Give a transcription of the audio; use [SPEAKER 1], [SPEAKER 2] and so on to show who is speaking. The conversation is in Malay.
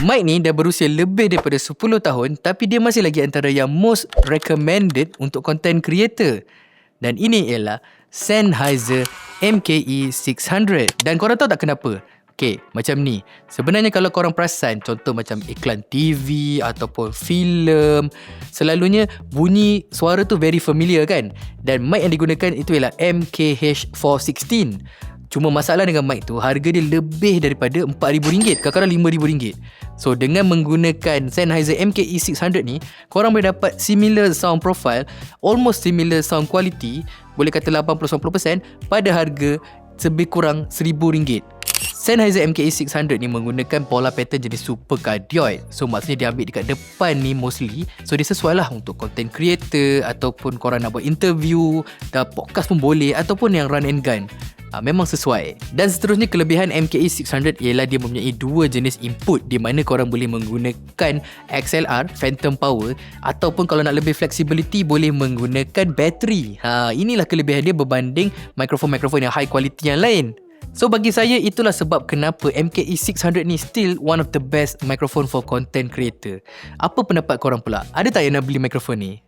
[SPEAKER 1] Mic ni dah berusia lebih daripada 10 tahun tapi dia masih lagi antara yang most recommended untuk content creator. Dan ini ialah Sennheiser MKE 600. Dan korang tahu tak kenapa? Okay, macam ni. Sebenarnya kalau korang perasan, contoh macam iklan TV ataupun filem, selalunya bunyi suara tu very familiar kan? Dan mic yang digunakan itu ialah MKH416. Cuma masalah dengan mic tu, harga dia lebih daripada RM4,000, kadang-kadang RM5,000. So dengan menggunakan Sennheiser MKE 600 ni, korang boleh dapat similar sound profile, almost similar sound quality, boleh kata 80-90% pada harga lebih kurang RM1,000. Sennheiser MKE 600 ni menggunakan pola pattern jenis super cardioid. So maksudnya dia ambil dekat depan ni mostly. So dia sesuai lah untuk content creator, ataupun korang nak buat interview, dah podcast pun boleh, ataupun yang run and gun. Memang sesuai. Dan seterusnya kelebihan MKE 600 ialah dia mempunyai dua jenis input, di mana korang boleh menggunakan XLR Phantom Power, ataupun kalau nak lebih flexibility boleh menggunakan bateri. Inilah kelebihan dia berbanding mikrofon-mikrofon yang high quality yang lain. So bagi saya itulah sebab kenapa MKE 600 ni still one of the best microphone for content creator. Apa pendapat korang pula? Ada tak yang nak beli mikrofon ni?